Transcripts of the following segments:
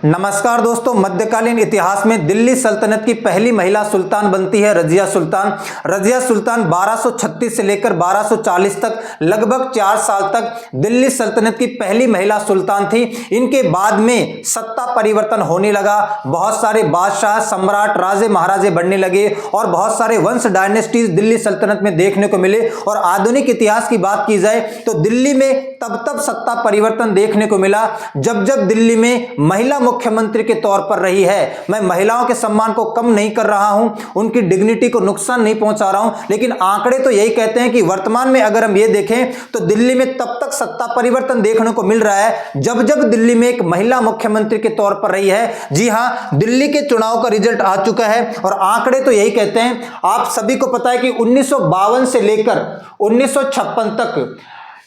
नमस्कार दोस्तों, मध्यकालीन इतिहास में दिल्ली सल्तनत की पहली महिला सुल्तान बनती है रजिया सुल्तान। रजिया सुल्तान 1236 से लेकर 1240 तक लगभग 4 साल तक दिल्ली सल्तनत की पहली महिला सुल्तान थी। इनके बाद में सत्ता परिवर्तन होने लगा, बहुत सारे बादशाह, सम्राट, राजे महाराजे बनने लगे और बहुत सारे वंश डायनेस्टीज दिल्ली सल्तनत में देखने को मिले। और आधुनिक इतिहास की बात की जाए तो दिल्ली में तब सत्ता परिवर्तन देखने को मिला जब दिल्ली में महिला मुख्यमंत्री के तौर पर रही है। मैं महिलाओं के सम्मान को कम नहीं कर रहा हूं, उनकी डिग्निटी को नुकसान नहीं पहुंचा रहा हूं, लेकिन आंकड़े तो यही कहते हैं कि वर्तमान में अगर हम ये देखें तो दिल्ली में तब तक सत्ता परिवर्तन देखने को मिल रहा है जब दिल्ली में एक महिला मुख्यमंत्री के तौर पर रही है। जी हां, दिल्ली के चुनाव का रिजल्ट आ चुका है और आंकड़े तो यही कहते हैं। आप सभी को पता है कि 1952 से लेकर 1956 तक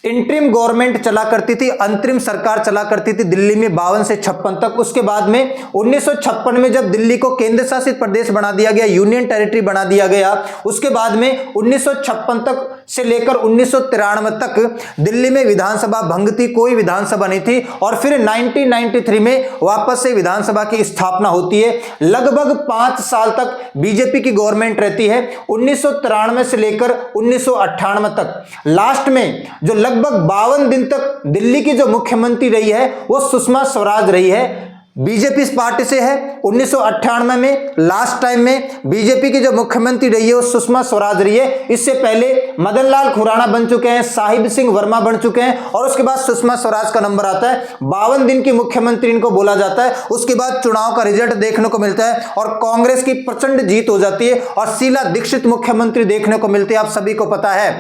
इंटरिम गवर्नमेंट चला करती थी, अंतरिम सरकार चला करती थी दिल्ली में 52 से 56 तक। उसके बाद में 1956 में जब दिल्ली को केंद्र शासित प्रदेश बना दिया गया, यूनियन टेरिटरी बना दिया गया, उसके बाद में 1956 तक से लेकर 1993 तक दिल्ली में विधानसभा भंग थी, कोई विधानसभा नहीं थी। और फिर 1993 में वापस से विधानसभा की स्थापना होती है। लगभग 5 साल तक बीजेपी की गवर्नमेंट रहती है, 1993 से लेकर 1998 तक। लास्ट में जो लगभग 52 दिन तक दिल्ली की जो मुख्यमंत्री रही है वो सुषमा स्वराज रही है, बीजेपी इस पार्टी से है। 1998 में लास्ट टाइम में बीजेपी की जो मुख्यमंत्री रही है वो सुषमा स्वराज रही है। इससे पहले मदन लाल खुराना बन चुके हैं, साहिब सिंह वर्मा बन चुके हैं और उसके बाद सुषमा स्वराज का नंबर आता है। 52 दिन की मुख्यमंत्री इनको बोला जाता है। उसके बाद चुनाव का रिजल्ट देखने को मिलता है और कांग्रेस की प्रचंड जीत हो जाती है और शीला दीक्षित मुख्यमंत्री देखने को मिलती है। आप सभी को पता है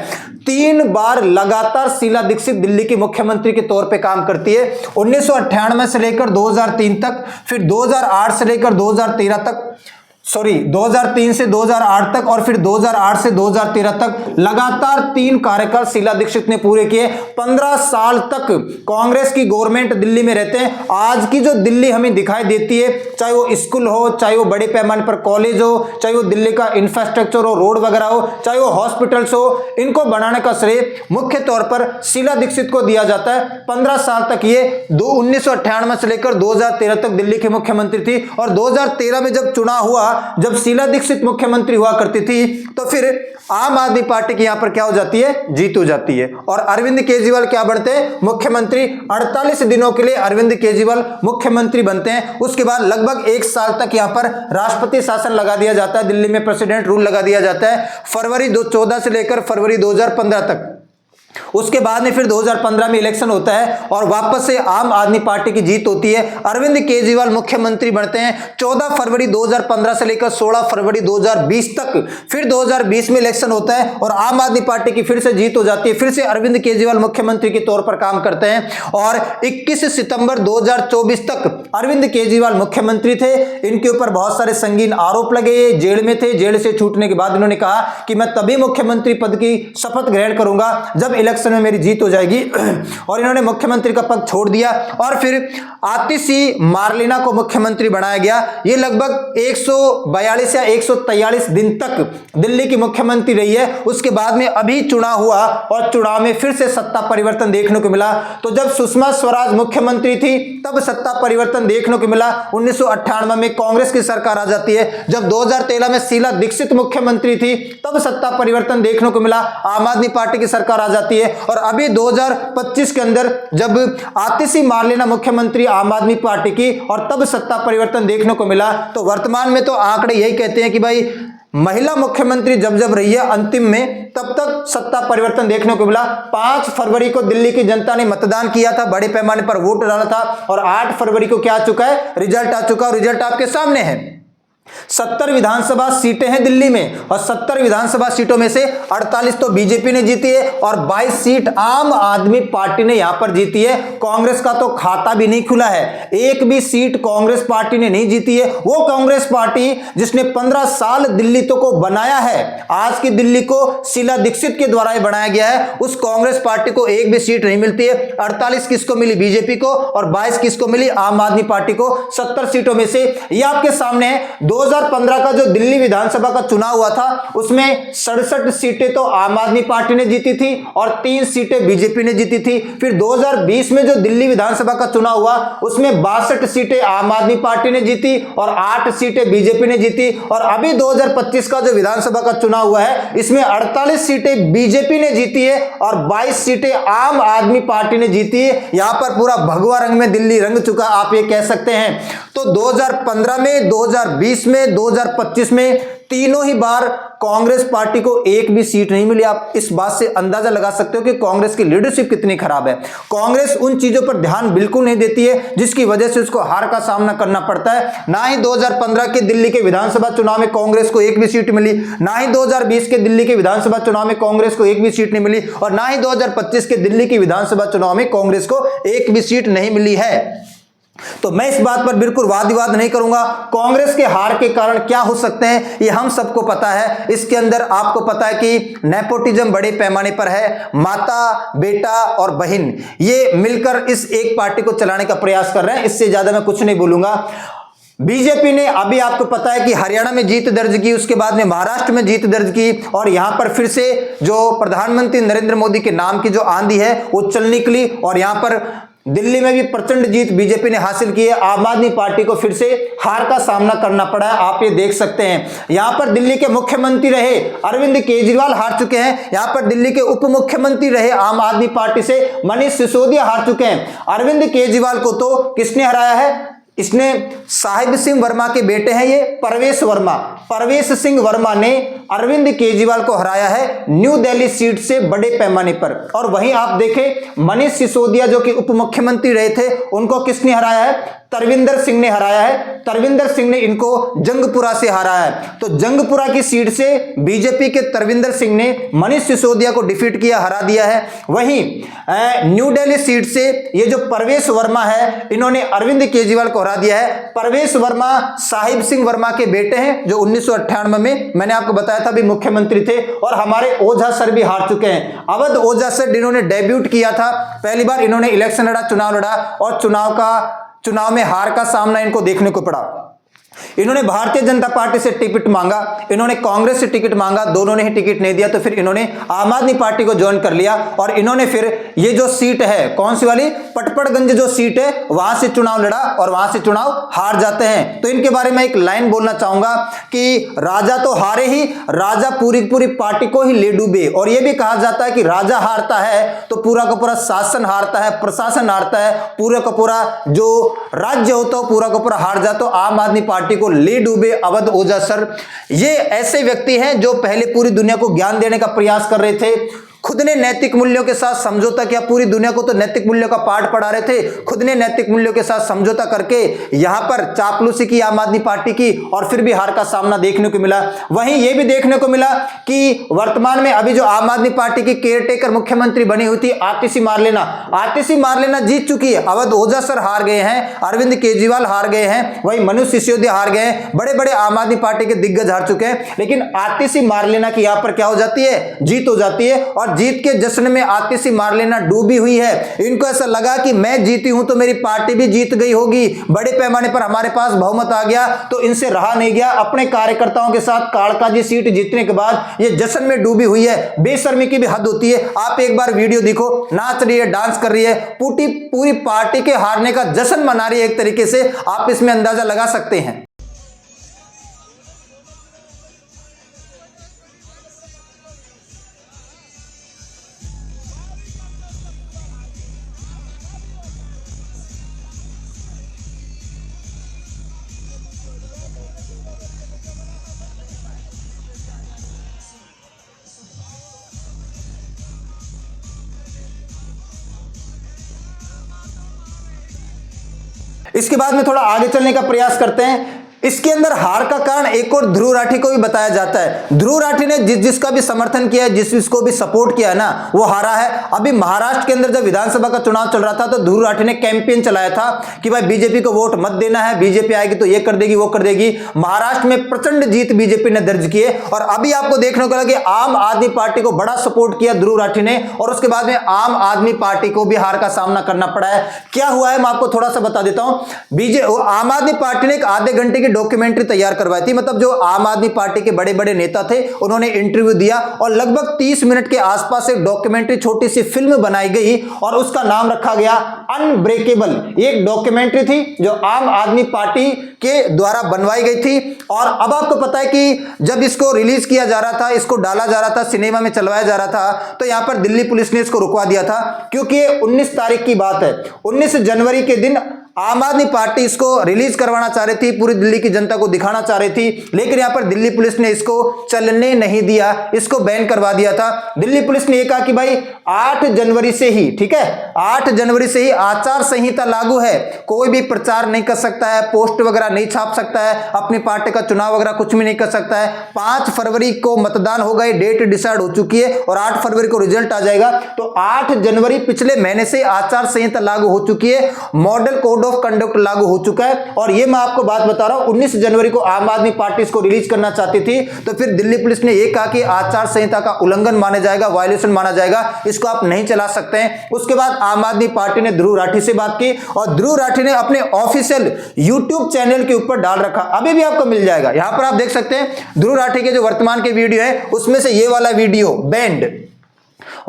3 बार लगातार शीला दीक्षित दिल्ली की मुख्यमंत्री के तौर पर काम करती है। 1998 से लेकर 2003 तक, फिर 2008 से लेकर 2013 तक, 2003 से 2008 तक और फिर 2008 से 2013 तक लगातार 3 कार्यकाल शीला दीक्षित ने पूरे किए। 15 साल तक कांग्रेस की गवर्नमेंट दिल्ली में रहते हैं। आज की जो दिल्ली हमें दिखाई देती है, चाहे वो स्कूल हो, चाहे वो बड़े पैमाने पर कॉलेज हो, चाहे वो दिल्ली का इंफ्रास्ट्रक्चर हो, रोड वगैरह हो, चाहे वो हॉस्पिटल्स हो, इनको बनाने का श्रेय मुख्य तौर पर शीला दीक्षित को दिया जाता है। 15 साल तक ये 1998 से लेकर 2013 तक दिल्ली की मुख्यमंत्री थी और 2013 में जब चुनाव हुआ, जब शीला दीक्षित मुख्यमंत्री हुआ करती थी, तो फिर आम आदमी पार्टी की यहां पर क्या हो जाती है, जीत हो जाती है और अरविंद केजरीवाल क्या बनते हैं, मुख्यमंत्री। 48 दिनों के लिए अरविंद केजरीवाल मुख्यमंत्री बनते हैं। उसके बाद लगभग 1 साल तक यहां पर राष्ट्रपति शासन लगा दिया जाता है, दिल्ली में प्रेसिडेंट रूल लगा दिया जाता है, फरवरी 2014 से लेकर फरवरी 2015 तक। उसके बाद में फिर 2015 में इलेक्शन होता है और वापस से आम आदमी पार्टी की जीत होती है। अरविंद केजरीवाल मुख्यमंत्री बनते हैं 14 फरवरी 2015 से लेकर 16 फरवरी 2020 तक। फिर 2020 में इलेक्शन होता है और आम आदमी पार्टी की फिर से जीत हो जाती है। फिर से अरविंद केजरीवाल मुख्यमंत्री के तौर पर काम करते हैं और 21 सितंबर 2024 तक अरविंद केजरीवाल मुख्यमंत्री थे। इनके ऊपर बहुत सारे संगीन आरोप लगे, जेल में थे। जेल से छूटने के बाद इन्होंने कहा कि मैं तभी मुख्यमंत्री पद की शपथ ग्रहण करूंगा जब इलेक्शन में मेरी जीत हो जाएगी और इन्होंने मुख्यमंत्री का पद छोड़ दिया और फिर आतिशी मार्लेना को मुख्यमंत्री बनाया गया। ये लगभग 142 या 143 दिन तक दिल्ली की मुख्यमंत्री रही है। उसके बाद में अभी चुनाव हुआ और चुनाव में फिर से सत्ता परिवर्तन देखने को मिला। तो जब सुषमा स्वराज मुख्यमंत्री थी तब सत्ता परिवर्तन देखने को मिला। 1998 में कांग्रेस की सरकार आ जाती है। जब 2013 में शीला दीक्षित मुख्यमंत्री थी तब सत्ता परिवर्तन देखने को मिला, आम आदमी पार्टी की सरकार आ जाती है। और अभी 2025 के अंदर जब आतिशी मार्लेना मुख्यमंत्री आम आदमी पार्टी की और तब सत्ता परिवर्तन देखने को मिला। तो वर्तमान में तो आंकड़े यही कहते हैं कि भाई महिला मुख्यमंत्री जब रही है अंतिम में तब तक सत्ता परिवर्तन देखने को मिला। 5 फरवरी को दिल्ली की जनता ने मतदान किया था, बड़े पैमाने पर वोट डाला था और 8 फरवरी को क्या आ चुका है, रिजल्ट आ चुका है। रिजल्ट आपके सामने है। 70 विधानसभा सीटें हैं दिल्ली में और 70 विधानसभा सीटों में से 48 तो बीजेपी ने जीती है और 22 सीट आम आदमी पार्टी ने यहां पर जीती है। कांग्रेस का तो खाता भी नहीं खुला है, एक भी सीट कांग्रेस पार्टी ने नहीं जीती है। वो कांग्रेस पार्टी जिसने 15 साल दिल्ली तो को बनाया है, आज की दिल्ली को शीला दीक्षित के द्वारा ही बनाया गया है, उस कांग्रेस पार्टी को एक भी सीट नहीं मिलती है। 48 किसको मिली, बीजेपी को, और 22 किसको मिली, आम आदमी पार्टी को। 70 सीटों में से ये आपके सामने है 2015 का जो दिल्ली विधानसभा का चुनाव हुआ था उसमें 67 सीटें तो आम आदमी पार्टी ने जीती थी और 3 सीटें बीजेपी ने जीती थी। फिर 2020 में जो दिल्ली विधानसभा का चुनाव हुआ उसमें 62 सीटें आम आदमी पार्टी ने जीती और 8 सीटें बीजेपी ने जीती। और अभी 2025 का जो विधानसभा का चुनाव हुआ है इसमें 48 सीटें बीजेपी ने जीती है और 22 सीटें आम आदमी पार्टी ने जीती है। यहां पर पूरा भगवा रंग में दिल्ली रंग चुका, आप ये कह सकते हैं। तो 2015 में, 2020 में, 2025 में तीनों ही बार कांग्रेस पार्टी को एक भी सीट नहीं मिली। आप इस बात से अंदाजा लगा सकते हो कि कांग्रेस की लीडरशिप कितनी खराब है। कांग्रेस उन चीजों पर ध्यान बिल्कुल नहीं देती है जिसकी वजह से उसको हार का सामना करना पड़ता है। ना ही 2015 के दिल्ली के विधानसभा चुनाव में कांग्रेस को एक भी सीट मिली, ना ही 2020 के दिल्ली के विधानसभा चुनाव में कांग्रेस को एक भी सीट नहीं मिली और ना ही 2025 के दिल्ली की विधानसभा चुनाव में कांग्रेस को एक भी सीट नहीं मिली है। तो मैं इस बात पर बिल्कुल वाद विवाद नहीं करूंगा। कांग्रेस के हार के कारण क्या हो सकते हैं ये हम सबको पता है। इसके अंदर आपको पता है कि नेपोटिज्म बड़े पैमाने पर है। माता, बेटा और बहन ये मिलकर इस एक पार्टी को चलाने का प्रयास कर रहे हैं। इससे ज्यादा मैं कुछ नहीं बोलूंगा। बीजेपी ने अभी आपको पता है कि हरियाणा में जीत दर्ज की, उसके बाद में महाराष्ट्र में जीत दर्ज की और यहां पर फिर से जो प्रधानमंत्री नरेंद्र मोदी के नाम की जो आंधी है वो चल निकली और यहां पर दिल्ली में भी प्रचंड जीत बीजेपी ने हासिल की है। आम आदमी पार्टी को फिर से हार का सामना करना पड़ा है, आप ये देख सकते हैं। यहां पर दिल्ली के मुख्यमंत्री रहे अरविंद केजरीवाल हार चुके हैं। यहां पर दिल्ली के उप मुख्यमंत्री रहे आम आदमी पार्टी से मनीष सिसोदिया हार चुके हैं। अरविंद केजरीवाल को तो किसने हराया है? इसने साहिब सिंह वर्मा के बेटे हैं ये परवेश वर्मा, परवेश सिंह वर्मा ने अरविंद केजरीवाल को हराया है न्यू दिल्ली सीट से बड़े पैमाने पर। और वहीं आप देखें मनीष सिसोदिया जो कि उप मुख्यमंत्री रहे थे उनको किसने हराया है? तरविंदर सिंह ने हराया है। तरविंदर सिंह ने इनको जंगपुरा से हराया है। तो जंगपुरा की सीट से बीजेपी के तरविंदर सिंह ने मनीष सिसोदिया को डिफीट किया, हरा दिया है। वहीं न्यू दिल्ली सीट से ये जो परवेश वर्मा है इन्होंने अरविंद केजरीवाल को हरा दिया है। परवेश वर्मा साहिब सिंह वर्मा के बेटे हैं जो 1998 में मैंने आपको बताया था भी मुख्यमंत्री थे। और हमारे ओझा सर भी हार चुके हैं। अवध ओझा सर इन्होंने डेब्यूट किया था, पहली बार इन्होंने इलेक्शन लड़ा, चुनाव लड़ा और चुनाव में हार का सामना इनको देखने को पड़ा। इन्होंने भारतीय जनता पार्टी से टिकट मांगा, इन्होंने कांग्रेस से टिकट मांगा, दोनों ने ही टिकट नहीं दिया। तो फिर इन्होंने आम आदमी पार्टी को ज्वाइन कर लिया और इन्होंने फिर ये जो सीट है कौन सी वाली पटपड़गंज जो सीट है वहां से चुनाव लड़ा और वहां से चुनाव हार जाते हैं। तो इनके बारे में एक लाइन बोलना चाहूंगा कि राजा तो हारे ही, राजा पूरी पूरी पार्टी को ही ले डूबे। और यह भी कहा जाता है कि राजा हारता है तो पूरा का पूरा शासन हारता है, प्रशासन हारता है, पूरा का पूरा जो राज्य होता है पूरा का पूरा हार जाता। तो आम आदमी पार्टी को ले डूबे अवध ओझा सर, ये ऐसे व्यक्ति हैं जो पहले पूरी दुनिया को ज्ञान देने का प्रयास कर रहे थे। खुद ने नैतिक मूल्यों के साथ समझौता किया, पूरी दुनिया को तो नैतिक मूल्यों का पाठ पढ़ा रहे थे, खुद ने नैतिक मूल्यों के साथ समझौता करके यहां पर चापलूसी की आम आदमी पार्टी की और फिर भी हार का सामना देखने को मिला। वहीं यह भी देखने को मिला कि वर्तमान में अभी जो आम आदमी पार्टी की केयरटेकर मुख्यमंत्री बनी हुई थी आतिशी मारलेना जीत चुकी है। अवध ओझा सर हार गए हैं, अरविंद केजरीवाल हार गए हैं, वहीं मनीष सिसोदिया हार गए हैं, बड़े बड़े आम आदमी पार्टी के दिग्गज हार चुके हैं। लेकिन आतिशी मारलेना की यहां पर क्या हो जाती है? जीत हो जाती है। और जीत के जश्न में आतिशी मारलेना डूबी हुई है। इनको ऐसा लगा कि मैं जीती हूं तो मेरी पार्टी भी जीत गई होगी, बड़े पैमाने पर हमारे पास बहुमत आ गया। तो इनसे रहा नहीं गया, अपने कार्यकर्ताओं के साथ काड़काजी सीट जीतने के बाद ये जश्न में डूबी हुई है। बेशर्मी की भी हद होती है। आप एक बार वीडियो देखो, नाच रही है, डांस कर रही है, पूरी पार्टी के हारने का जश्न मना रही है। एक तरीके से आप इसमें अंदाजा लगा सकते हैं। इसके बाद में थोड़ा आगे चलने का प्रयास करते हैं। इसके अंदर हार का कारण एक और ध्रुव राठी को भी बताया जाता है। ध्रुव राठी ने जिसका भी समर्थन किया है, जिसको भी सपोर्ट किया है ना, वो हारा है। अभी महाराष्ट्र के अंदर जब विधानसभा का चुनाव चल रहा था तो ध्रुव राठी ने कैंपेन चलाया था कि भाई बीजेपी को वोट मत देना है, बीजेपी आएगी तो ये कर देगी वो कर देगी। महाराष्ट्र में प्रचंड जीत बीजेपी ने दर्ज की है। और अभी आपको देखने को लगा कि आम आदमी पार्टी को बड़ा सपोर्ट किया ध्रुव राठी ने और उसके बाद में आम आदमी पार्टी को भी हार का सामना करना पड़ा है। क्या हुआ है मैं आपको थोड़ा सा बता देता हूं। आम आदमी पार्टी ने एक आधे घंटे की डॉक्यूमेंट्री तैयार करवाई थी। मतलब जो आम आदमी पार्टी के बड़े बड़े नेता थे उन्होंने इंटरव्यू दिया और लगभग 30 मिनट के आसपास एक डॉक्यूमेंट्री छोटी सी फिल्म बनाई गई और उसका नाम रखा गया अनब्रेकेबल। एक डॉक्यूमेंट्री थी जो आम आदमी पार्टी के द्वारा बनवाई गई थी। और अब आपको पता है कि जब इसको रिलीज किया जा रहा था, इसको डाला जा रहा था, सिनेमा में चलवाया जा रहा था, तो यहां पर दिल्ली पुलिस ने इसको रुकवा दिया था क्योंकि ये 19 तारीख की बात है। 19 जनवरी के दिन आम आदमी पार्टी इसको रिलीज करवाना चाह रही थी, पूरी दिल्ली की जनता को दिखाना चाह रही थी, लेकिन यहां पर दिल्ली पुलिस ने इसको चलने नहीं दिया, इसको बैन करवा दिया था। दिल्ली पुलिस ने यह कहा कि भाई 8 जनवरी से ही, ठीक है, 8 जनवरी से ही आचार संहिता लागू है, कोई भी प्रचार नहीं कर सकता है, पोस्ट वगैरह नहीं छाप सकता है, अपनी पार्टी का चुनाव वगैरह कुछ भी नहीं कर सकता है। 5 फरवरी को मतदान होगा, ये डेट डिसाइड हो चुकी है और 8 फरवरी को रिजल्ट आ जाएगा। तो 8 जनवरी पिछले महीने से आचार संहिता लागू हो चुकी है, मॉडल कोड ऑफ कंडक्ट लागू हो चुका है। और ये मैं आपको बात बता रहा हूं, 19 जनवरी को आम आदमी पार्टी इसको रिलीज करना चाहती थी, तो फिर दिल्ली पुलिस ने यह कहा कि आचार संहिता का उल्लंघन माना जाएगा, वायलेशन माना जाएगा, इसको आप नहीं चला सकते हैं। उसके बाद आम आदमी पार्टी ने ध्रुव राठी से बात की और ध्रुव राठी ने अपने ऑफिशियल यूट्यूब चैनल के ऊपर डाल रखा, अभी भी आपको मिल जाएगा, यहां पर आप देख सकते हैं ध्रुव राठी के जो वर्तमान के वीडियो है उसमें से ये वाला video banned,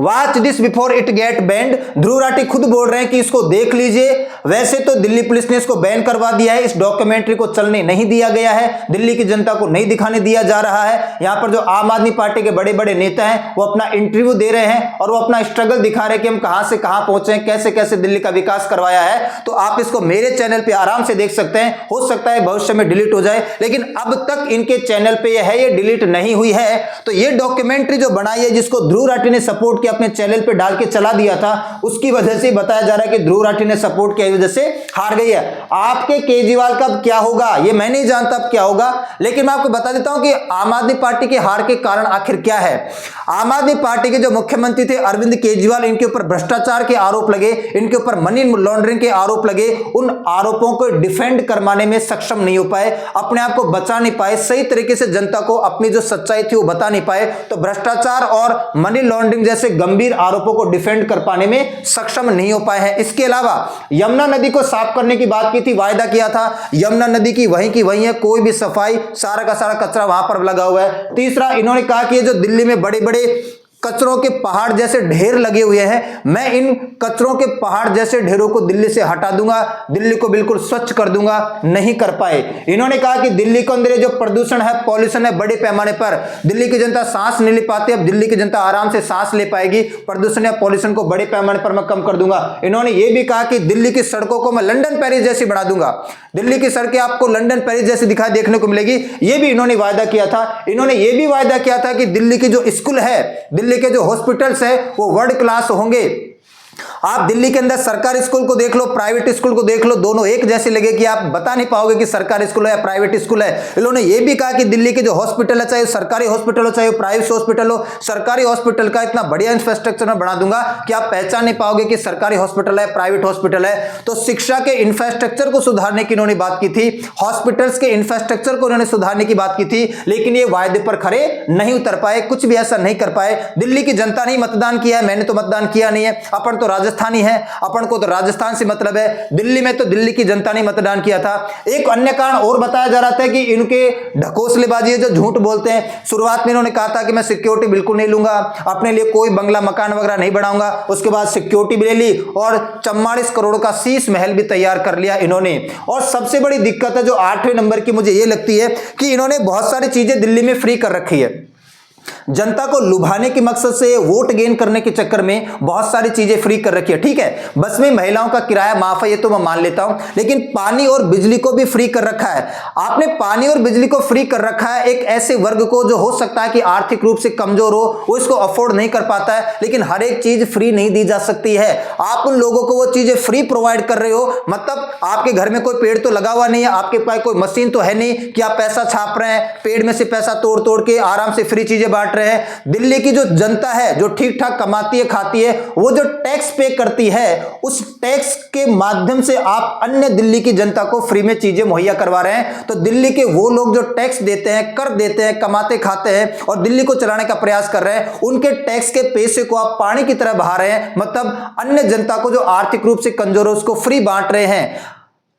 watch this before it get banned. Dhruv Rathee खुद बोल रहे हैं कि इसको देख लीजिए। वैसे तो दिल्ली पुलिस ने इसको बैन करवा दिया है, इस डॉक्यूमेंट्री को चलने नहीं दिया गया है, दिल्ली की जनता को नहीं दिखाने दिया जा रहा है। यहां पर जो आम आदमी पार्टी के बड़े बड़े नेता हैं वो अपना इंटरव्यू दे रहे हैं और वो अपना स्ट्रगल दिखा रहे हैं कि हम कहां से कहां पहुंचे हैं, कैसे कैसे दिल्ली का विकास करवाया है। तो आप इसको मेरे चैनल पर आराम से देख सकते हैं, हो सकता है भविष्य में डिलीट हो जाए, लेकिन अब तक इनके चैनल पर यह है, ये डिलीट नहीं हुई है। तो ये डॉक्यूमेंट्री जो बनाई है, जिसको ध्रुव राठी ने सपोर्ट किया, अपने चैनल पे डाल के चला दिया था, उसकी वजह से बताया जा रहा है कि ध्रुव राठी ने सपोर्ट किया, वजह से हार गई है। आपके केजरीवाल का क्या होगा ये मैं नहीं जानता अब क्या होगा, लेकिन मैं आपको बता देता हूं कि आम आदमी पार्टी के हार के कारण आखिर क्या है। आम आदमी पार्टी के जो मुख्यमंत्री थे अरविंद केजरीवाल, इनके ऊपर भ्रष्टाचार के आरोप लगे, इनके ऊपर मनी लॉन्ड्रिंग के आरोप लगे, उन आरोपों को डिफेंड करवाने में सक्षम नहीं हो पाए, अपने आप को बचा नहीं पाए, सही तरीके से जनता को अपनी जो सच्चाई थी वो बता नहीं पाए। तो भ्रष्टाचार और मनी लॉन्ड्रिंग जैसे गंभीर आरोपों को डिफेंड कर पाने में सक्षम नहीं हो पाए हैं। इसके अलावा यमुना नदी को साफ करने की बात की थी, वायदा किया था, यमुना नदी की वहीं है, कोई भी सफाई, सारा का सारा कचरा वहां पर लगा हुआ है। तीसरा, इन्होंने कहा कि ये जो दिल्ली में बड़े बड़े कचरों के पहाड़ जैसे ढेर लगे हुए हैं, मैं इन कचरों के पहाड़ जैसे ढेरों को दिल्ली से हटा दूंगा, दिल्ली को बिल्कुल स्वच्छ कर दूंगा। नहीं कर पाए। इन्होंने कहा कि दिल्ली के अंदर जो प्रदूषण है, पॉल्यूशन है, बड़े पैमाने पर दिल्ली की जनता सांस नहीं ले पाती, अब दिल्ली की जनता आराम से सांस ले पाएगी, प्रदूषण या पॉल्यूशन को बड़े पैमाने पर मैं कम कर दूंगा। इन्होंने यह भी कहा कि दिल्ली की सड़कों को मैं लंदन पेरिस जैसी बना दूंगा, दिल्ली की सड़कें आपको लंदन पेरिस जैसी दिखाई देखने को मिलेगी, यह भी इन्होंने वायदा किया था। इन्होंने यह भी वायदा किया था कि दिल्ली की जो स्कूल है, दिल्ली के जो हॉस्पिटल्स है वो वर्ल्ड क्लास होंगे। आप दिल्ली के अंदर सरकारी स्कूल को देख लो, प्राइवेट स्कूल को देख लो, दोनों एक जैसे लगे कि आप बता नहीं पाओगे कि सरकारी स्कूल है या प्राइवेट स्कूल है। इन्होंने ये भी कहा कि दिल्ली के जो हॉस्पिटल है, चाहे सरकारी हॉस्पिटल हो चाहे प्राइवेट हॉस्पिटल हो, सरकारी हॉस्पिटल का इतना बढ़िया इंफ्रास्ट्रक्चर में बना दूंगा कि आप पहचान नहीं पाओगे कि सरकारी हॉस्पिटल है, प्राइवेट हॉस्पिटल है। तो शिक्षा के इंफ्रास्ट्रक्चर को सुधारने की इन्होंने बात की थी, हॉस्पिटल्स के इंफ्रास्ट्रक्चर को इन्होंने सुधारने की बात की थी, लेकिन ये वायदे पर खरे नहीं उतर पाए, कुछ भी ऐसा नहीं कर पाए। दिल्ली की जनता ने मतदान किया है, मैंने तो मतदान किया नहीं है, अपन तो राजस्थानी है, अपन को तो राजस्थान से मतलब है, दिल्ली में तो दिल्ली की जनता ने मतदान किया था। एक अन्य कारण और बताया जा रहा था कि इनके ढकोसलेबाजी है, जो झूठ बोलते हैं। शुरुआत में इन्होंने कहा था कि मैं सिक्योरिटी बिल्कुल नहीं लूंगा, अपने लिए कोई बंगला मकान वगैरह नहीं बनाऊंगा, उसके बाद सिक्योरिटी भी ले ली और 44 करोड़ का शीश महल भी तैयार कर लिया इन्होंने। और सबसे बड़ी दिक्कत है जो 8वें नंबर की मुझे ये लगती है कि इन्होंने बहुत सारी चीजें दिल्ली में फ्री कर रखी है, जनता को लुभाने के मकसद से, वोट गेन करने के चक्कर में बहुत सारी चीजें फ्री कर रखी है। ठीक है, बस में महिलाओं का किराया माफ है, ये तो मैं मान लेता हूं, लेकिन पानी और बिजली को भी फ्री कर रखा है। आपने पानी और बिजली को फ्री कर रखा है एक ऐसे वर्ग को जो हो सकता है कि आर्थिक रूप से कमजोर हो, वो इसको अफोर्ड नहीं कर पाता है, लेकिन हर एक चीज फ्री नहीं दी जा सकती है। आप उन लोगों को वो चीजें फ्री प्रोवाइड कर रहे हो, मतलब आपके घर में कोई पेड़ तो लगा हुआ नहीं है, आपके पास कोई मशीन तो है नहीं कि आप पैसा छाप रहे हैं, पेड़ में से पैसा तोड़ तोड़ के आराम से फ्री चीजें बांट रहे हैं। दिल्ली की जो जनता है, जो ठीक ठाक कमाती है, खाती है, वो जो टैक्स पे करती है, उस टैक्स के माध्यम से आप अन्य दिल्ली की जनता को फ्री में चीजें मुहैया करवा रहे हैं। तो दिल्ली के वो लोग जो टैक्स देते हैं, कर देते हैं, कमाते खाते हैं और दिल्ली को चलाने का प्रयास कर रहे हैं, उनके टैक्स के पैसे को आप पानी की तरह बहा रहे हैं, मतलब अन्य जनता को जो आर्थिक रूप से कमजोर है उसको फ्री बांट रहे हैं।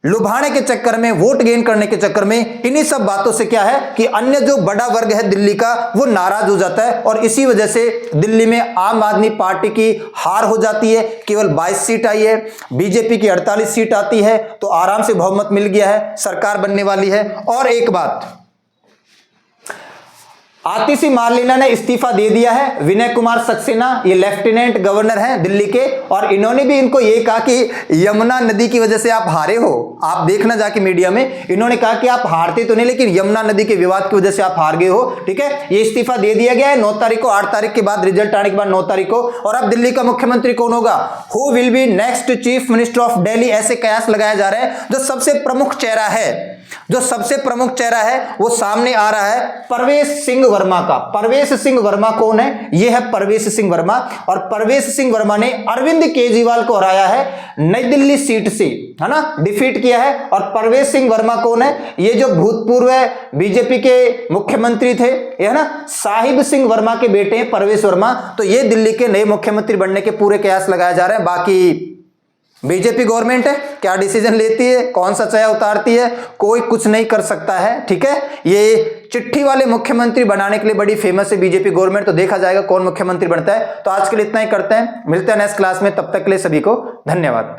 लुभाने के चक्कर में, वोट गेन करने के चक्कर में, इन्हीं सब बातों से क्या है कि अन्य जो बड़ा वर्ग है दिल्ली का वो नाराज हो जाता है और इसी वजह से दिल्ली में आम आदमी पार्टी की हार हो जाती है। केवल 22 सीट आई है, बीजेपी की 48 सीट आती है, तो आराम से बहुमत मिल गया है, सरकार बनने वाली है। और एक बात, आतिशी मार्लेना ने इस्तीफा दे दिया है। विनय कुमार सक्सेना ये लेफ्टिनेंट गवर्नर हैं दिल्ली के, और इन्होंने भी इनको ये कहा कि यमुना नदी की वजह से आप हारे हो। आप देखना जाके मीडिया में, इन्होंने कहा कि आप हारते तो नहीं लेकिन यमुना नदी के विवाद की वजह से आप हार गए हो। ठीक है, ये इस्तीफा दे दिया गया है 9 तारीख को, 8 तारीख के बाद रिजल्ट आने के बाद 9 तारीख को। और अब दिल्ली का मुख्यमंत्री कौन होगा, who will be next chief minister of Delhi, ऐसे कयास लगाया जा रहा है। जो सबसे प्रमुख चेहरा है, जो सबसे प्रमुख चेहरा है वो सामने आ रहा है परवेश सिंह वर्मा का। परवेश सिंह वर्मा कौन है, ये है परवेश सिंह वर्मा। और परवेश सिंह वर्मा ने अरविंद केजरीवाल को हराया है नई दिल्ली सीट से, है ना, डिफीट किया है। और परवेश सिंह वर्मा कौन है, ये जो भूतपूर्व बीजेपी के मुख्यमंत्री थे, ये है ना साहिब सिंह वर्मा के बेटे हैं परवेश वर्मा। तो ये दिल्ली के नए मुख्यमंत्री बनने के पूरे कयास लगाए जा रहे हैं। बाकी बीजेपी गवर्नमेंट है, क्या डिसीजन लेती है, कौन सा चया उतारती है, कोई कुछ नहीं कर सकता है। ठीक है, ये चिट्ठी वाले मुख्यमंत्री बनाने के लिए बड़ी फेमस है बीजेपी गवर्नमेंट, तो देखा जाएगा कौन मुख्यमंत्री बनता है। तो आज के लिए इतना ही करते हैं, मिलते हैं नेक्स्ट क्लास में, तब तक के लिए सभी को धन्यवाद।